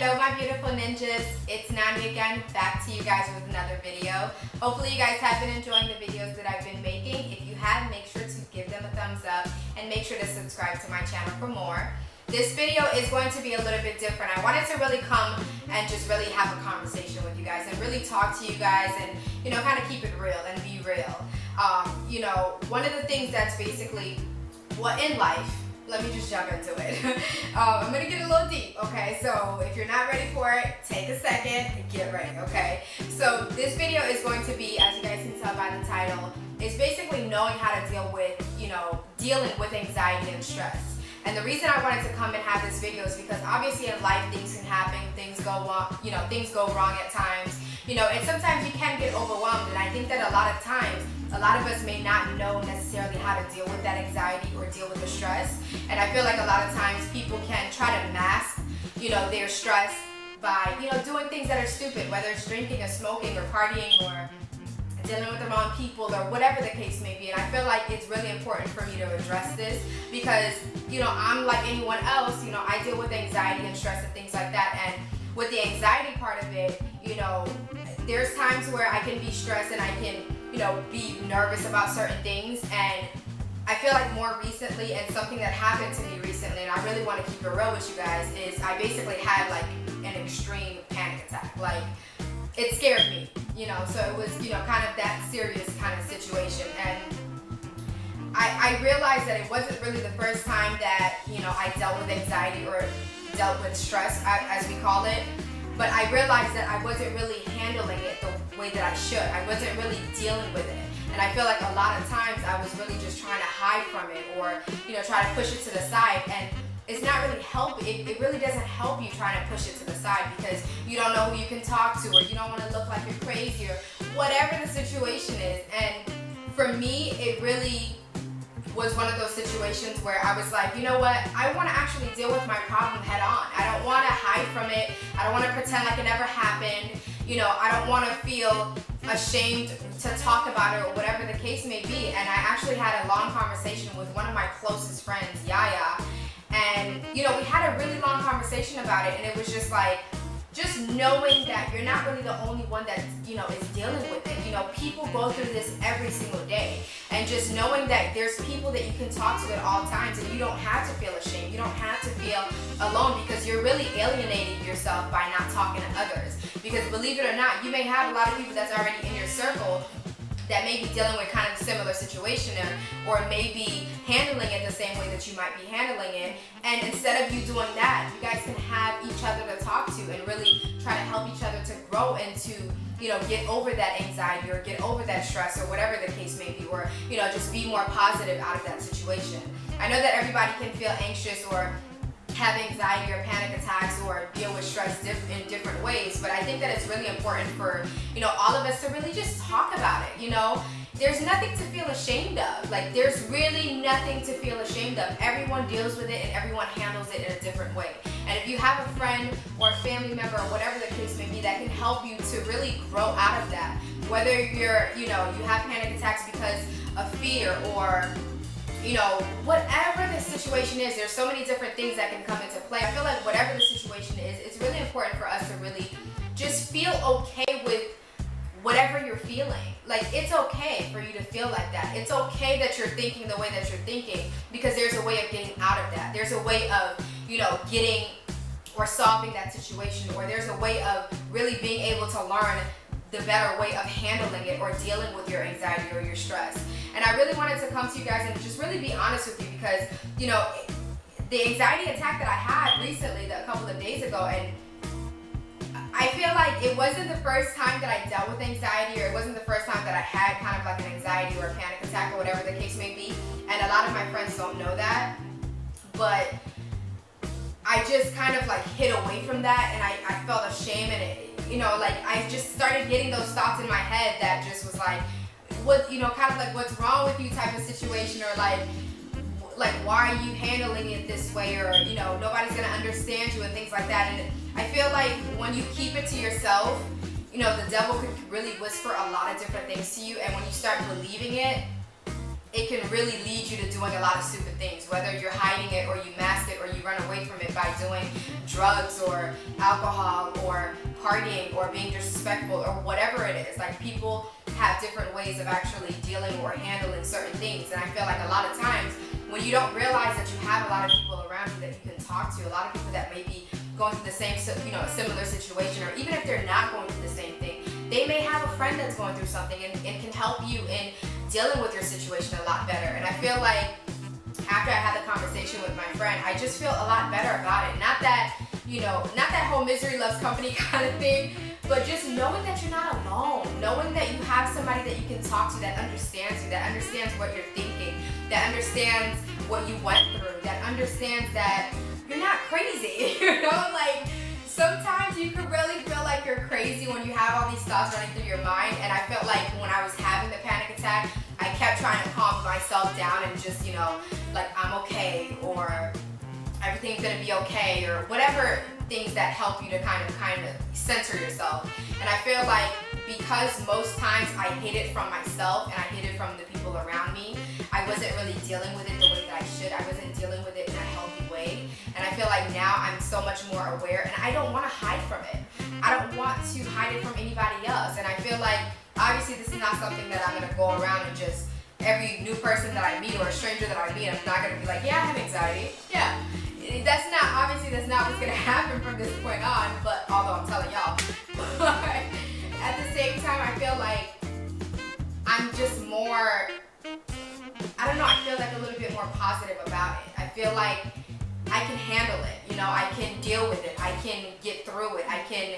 Hello my beautiful ninjas, it's Nani again, back to you guys with another video. Hopefully you guys have been enjoying the videos that I've been making. If you have, make sure to give them a thumbs up and make sure to subscribe to my channel for more. This video is going to be a little bit different. I wanted to really come and just really have a conversation with you guys and really talk to you guys and, kind of keep it real and be real. One of the things that's basically in life, let me just jump into it. I'm gonna get a little deep, okay? So if you're not ready for it, take a second and get ready, okay? So this video is going to be, as you guys can tell by the title, is basically knowing how to deal with, dealing with anxiety and stress. And the reason I wanted to come and have this video is because obviously in life things can happen, things go wrong at times, and sometimes you can get overwhelmed. And I think that a lot of times, a lot of us may not know necessarily how to deal with that anxiety or deal with the stress. And I feel like a lot of times people can try to mask, their stress by, doing things that are stupid, whether it's drinking or smoking or partying or dealing with the wrong people or whatever the case may be. And I feel like it's really important for me to address this because, I'm like anyone else, I deal with anxiety and stress and things like that. And with the anxiety part of it, there's times where I can be stressed and I can, be nervous about certain things. And I feel like more recently, and something that happened to me recently, and I really want to keep it real with you guys, is I basically had like an extreme panic attack. Like, it scared me, so it was, kind of that serious kind of situation. And I realized that it wasn't really the first time that, I dealt with anxiety or dealt with stress, as we call it. But I realized that I wasn't really handling it the way that I should. I wasn't really dealing with it. And I feel like a lot of times I was really just trying to hide from it or, try to push it to the side. And it's not really helping. It really doesn't help you trying to push it to the side because you don't know who you can talk to, or you don't want to look like you're crazy, or whatever the situation is. And for me, it really was one of those situations where I was like, you know what, I want to actually deal with my problem head on. I don't want to hide from it. I don't want to pretend like it never happened. I don't want to feel ashamed to talk about it or whatever the case may be. And I actually had a long conversation with one of my closest friends, Yaya. And, we had a really long conversation about it, and it was just like, just knowing that you're not really the only one that, is dealing with it. People go through this every single day. And just knowing that there's people that you can talk to at all times, and you don't have to feel ashamed. You don't have to feel alone, because you're really alienating yourself by not talking to others. Because believe it or not, you may have a lot of people that's already in your circle that may be dealing with kind of a similar situation or maybe handling it the same way that you might be handling it. And instead of you doing that, you guys can have each other to talk to and really try to help each other to grow and to, get over that anxiety or get over that stress or whatever the case may be, or, just be more positive out of that situation. I know that everybody can feel anxious or have anxiety or panic attacks or deal with stress in different ways, but I think that it's really important for, all of us to really just talk about it. There's nothing to feel ashamed of. Like, there's really nothing to feel ashamed of. Everyone deals with it and everyone handles it in a different way. And if you have a friend or a family member or whatever the case may be that can help you to really grow out of that, whether you're, you have panic attacks because of fear or whatever the situation is, there's so many different things that can come into play. I feel like whatever the situation is, it's really important for us to really just feel okay with whatever you're feeling. Like, it's okay for you to feel like that. It's okay that you're thinking the way that you're thinking, because there's a way of getting out of that. There's a way of, getting or solving that situation, or there's a way of really being able to learn the better way of handling it or dealing with your anxiety or your stress. And I really wanted to come to you guys and just really be honest with you because, the anxiety attack that I had recently, a couple of days ago, and I feel like it wasn't the first time that I dealt with anxiety, or it wasn't the first time that I had kind of like an anxiety or a panic attack or whatever the case may be. And a lot of my friends don't know that, but I just kind of like hid away from that, and I felt ashamed, and it, I just started getting those thoughts in my head that just was like, what, kind of like, what's wrong with you type of situation, or like why are you handling it this way, or nobody's gonna understand you and things like that. And I feel like when you keep it to yourself, the devil could really whisper a lot of different things to you, and when you start believing it, it can really lead you to doing a lot of stupid things, whether you're hiding it or you mask it or you run away from it by doing drugs or alcohol or partying or being disrespectful or whatever it is. Like, people have different ways of actually dealing or handling certain things, and I feel like a lot of times when you don't realize that you have a lot of people around you that you can talk to, a lot of people that may be going through the same, similar situation, or even if they're not going through the same thing, they may have a friend that's going through something and can help you in dealing with your situation a lot better. And I feel like after I had the conversation with my friend, I just feel a lot better about it. Not that, not that whole misery loves company kind of thing, but just knowing that you're not alone, knowing that you have somebody that you can talk to that understands you, that understands what you're thinking, that understands what you went through, that understands that you're not crazy, like sometimes you could really feel like you're crazy when you have all these thoughts running through your mind. And I felt like when I was having the panic attack, I kept trying to calm myself down and just, like, I'm okay, or everything's gonna be okay, or whatever things that help you to kind of center yourself. And I feel like because most times I hid it from myself and I hid it from the people around me, I wasn't really dealing with it the way that I should. I wasn't dealing with it in a healthy way. And I feel like now I'm so much more aware, and I don't want to hide from it. I don't want to hide it from anybody else. And I feel like obviously this is not something that I'm gonna go around and just every new person that I meet or a stranger that I meet, I'm not gonna be like, yeah, I have anxiety. Yeah. That's not what's gonna happen from this point on, but although I'm telling y'all. But at the same time, I feel like I'm just more, I don't know, I feel like a little bit more positive about it. I feel like I can handle it, I can deal with it, I can get through it, I can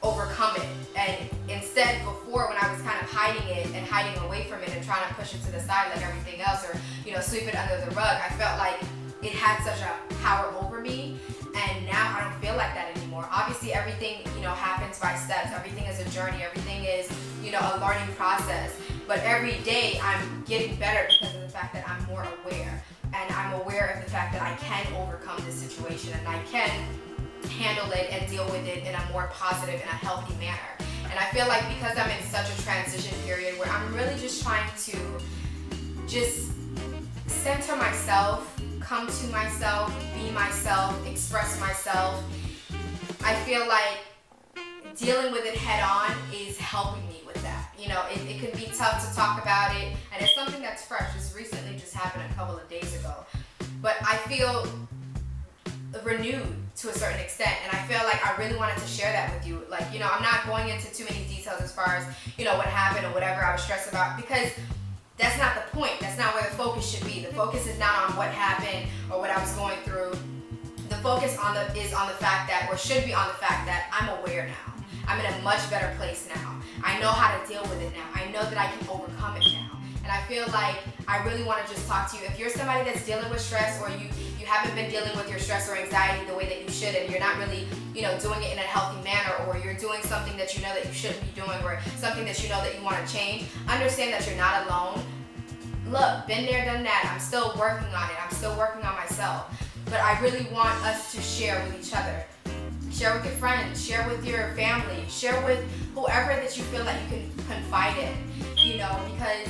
overcome it. And instead, before, when I was kind of hiding it and hiding away from it and trying to push it to the side like everything else, or sweep it under the rug, I felt like it had such a power over me. And now I don't feel like that anymore. Obviously everything, happens by steps. Everything is a journey. Everything is, a learning process. But every day I'm getting better because of the fact that I'm more aware. And I'm aware of the fact that I can overcome this situation and I can handle it and deal with it in a more positive and a healthy manner. And I feel like because I'm in such a transition period where I'm really just trying to just center myself, come to myself, be myself, express myself, I feel like dealing with it head on is helping me with that. It can be tough to talk about it, and it's something that's fresh. This recently just happened a couple of days ago. But I feel renewed to a certain extent, and I feel like I really wanted to share that with you. Like, I'm not going into too many details as far as, what happened or whatever I was stressed about, because that's not the point. That's not where the focus should be. The focus is not on what happened or what I was going through. The focus is on the fact that, or should be on the fact that I'm aware now. I'm in a much better place now. I know how to deal with it now. I know that I can overcome it now. And I feel like I really want to just talk to you. If you're somebody that's dealing with stress, or you haven't been dealing with your stress or anxiety the way that you should, and you're not really, doing it in a healthy manner, or you're doing something that you know that you shouldn't be doing, or something that you know that you want to change, understand that you're not alone. Look, been there, done that. I'm still working on it. I'm still working on myself. But I really want us to share with each other. Share with your friends, share with your family, share with whoever that you feel that you can confide in, because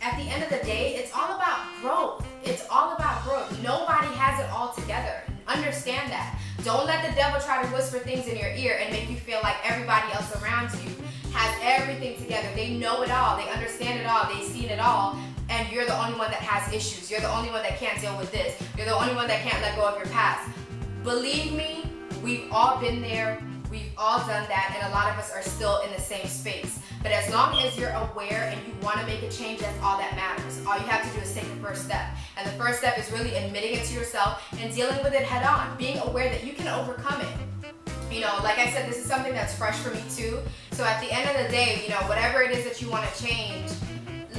at the end of the day, it's all about growth. It's all about growth. Nobody has it all together. Understand that. Don't let the devil try to whisper things in your ear and make you feel like everybody else around you has everything together. They know it all. They understand it all. They've seen it all. And you're the only one that has issues. You're the only one that can't deal with this. You're the only one that can't let go of your past. Believe me, we've all been there. We've all done that, and a lot of us are still in the same space. But as long as you're aware and you want to make a change, that's all that matters. All you have to do is take the first step. And the first step is really admitting it to yourself and dealing with it head on. Being aware that you can overcome it. Like I said, this is something that's fresh for me too. So at the end of the day, whatever it is that you want to change,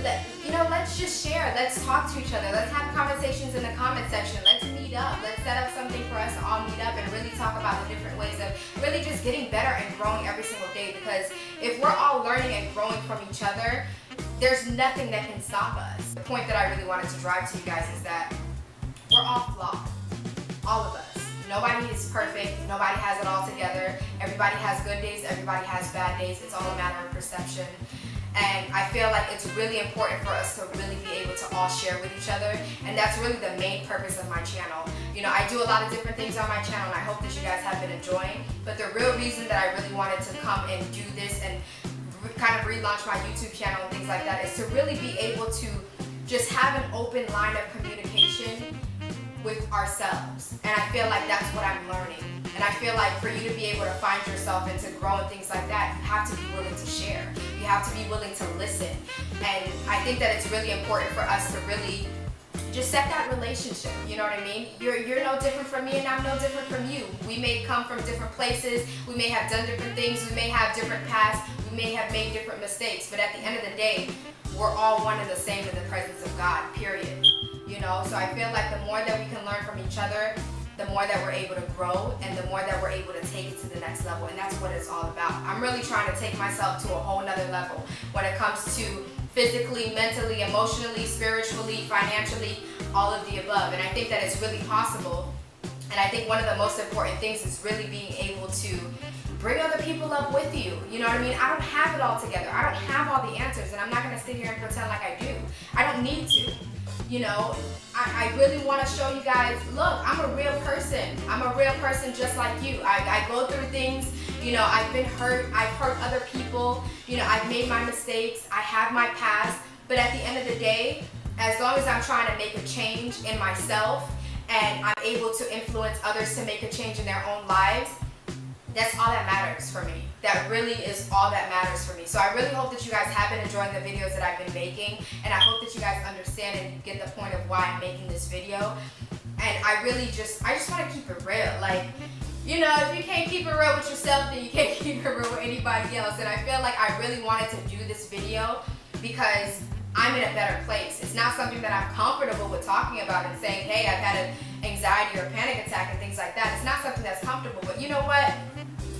let's just share. Let's talk to each other. Let's have conversations in the comment section. Let's meet up. Let's set up something for us to all meet up and really talk about the different ways of really just getting better and growing every single day. Because if we're all learning and growing from each other, there's nothing that can stop us. The point that I really wanted to drive to you guys is that we're all flawed. All of us. Nobody is perfect. Nobody has it all together. Everybody has good days. Everybody has bad days. It's all a matter of perception. And I feel like it's really important for us to really be able to all share with each other. And that's really the main purpose of my channel. You know, I do a lot of different things on my channel, and I hope that you guys have been enjoying. But the real reason that I really wanted to come and do this and kind of relaunch my YouTube channel and things like that is to really be able to just have an open line of communication with ourselves. And I feel like that's what I'm learning. And I feel like for you to be able to find yourself and to grow and things like that, you have to be willing to share. You have to be willing to listen. And I think that it's really important for us to really just set that relationship, you know what I mean? You're no different from me and I'm no different from you. We may come from different places, we may have done different things, we may have different paths, we may have made different mistakes, but at the end of the day, we're all one and the same in the presence of God, period. You know, so I feel like the more that we can learn from each other, the more that we're able to grow and the more that we're able to take it to the next level. And that's what it's all about. I'm really trying to take myself to a whole nother level when it comes to physically, mentally, emotionally, spiritually, financially, all of the above. And I think that it's really possible. And I think one of the most important things is really being able to bring other people up with you. You know what I mean? I don't have it all together. I don't have all the answers, and I'm not going to sit here and pretend like I do. I don't need to. You know, I really want to show you guys, look, I'm a real person. I'm a real person just like you. I go through things, you know, I've been hurt. I've hurt other people. You know, I've made my mistakes. I have my past. But at the end of the day, as long as I'm trying to make a change in myself and I'm able to influence others to make a change in their own lives, that's all that matters for me. That really is all that matters for me. So I really hope that you guys have been enjoying the videos that I've been making, and I hope that you guys understand and get the point of why I'm making this video. And I just want to keep it real. Like, you know, if you can't keep it real with yourself, then you can't keep it real with anybody else. And I feel like I really wanted to do this video because I'm in a better place. It's not something that I'm comfortable with talking about and saying, hey, I've had an anxiety or panic attack and things like that. It's not something that's comfortable. But you know what?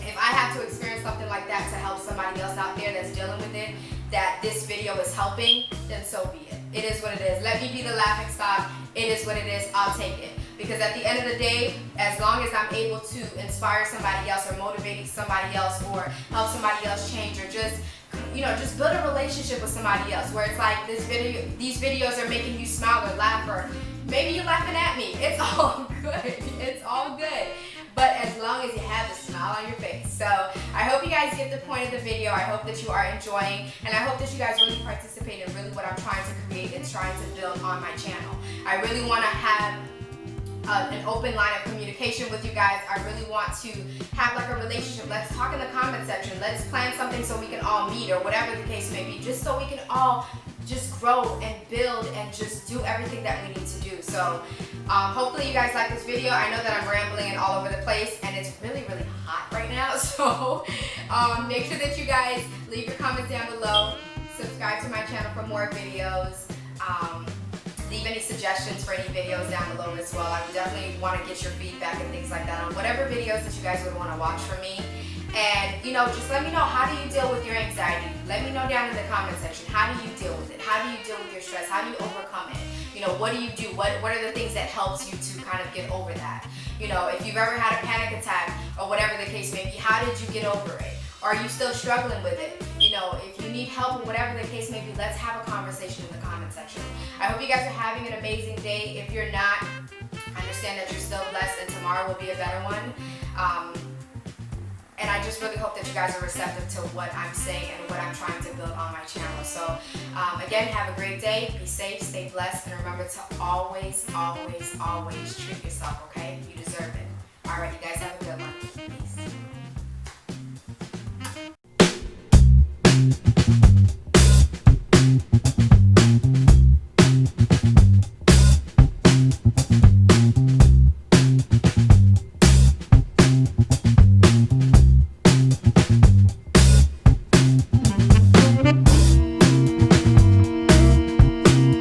If I have to experience something like that to help somebody else out there that's dealing with it, that this video is helping, then so be it. It is what it is. Let me be the laughing stock. It is what it is. I'll take it. Because at the end of the day, as long as I'm able to inspire somebody else or motivate somebody else or help somebody else change or just, you know, just build a relationship with somebody else where it's like these videos are making you smile or laugh, or maybe you're laughing at me. It's all good. It's all good. But as long as you have a smile on your face. So I hope you guys get the point of the video. I hope that you are enjoying, and I hope that you guys really participate in really what I'm trying to create and trying to build on my channel. I really want to have an open line of communication with you guys. I really want to have like a relationship. Let's talk in the comment section. Let's plan something so we can all meet or whatever the case may be, just so we can all just grow and build and just do everything that we need to do. So hopefully you guys like this video. I know that I'm rambling and all over the place, and it's really, really hot right now. So make sure that you guys leave your comments down below. Subscribe to my channel for more videos. Leave any suggestions for any videos down below as well. I would definitely want to get your feedback and things like that on whatever videos that you guys would want to watch from me. And, you know, just let me know, how do you deal with your anxiety? Let me know down in the comment section. How do you deal with it? How do you deal with your stress? How do you overcome it? You know, what do you do? What are the things that helps you to kind of get over that? You know, if you've ever had a panic attack or whatever the case may be, how did you get over it? Are you still struggling with it? You know, if you need help or whatever the case may be, let's have a conversation in the comment section. I hope you guys are having an amazing day. If you're not, understand that you're still blessed and tomorrow will be a better one. And I just really hope that you guys are receptive to what I'm saying and what I'm trying to build on my channel. So again, have a great day. Be safe, stay blessed, and remember to always, always, always treat yourself, okay? You deserve it. All right, you guys have a good one.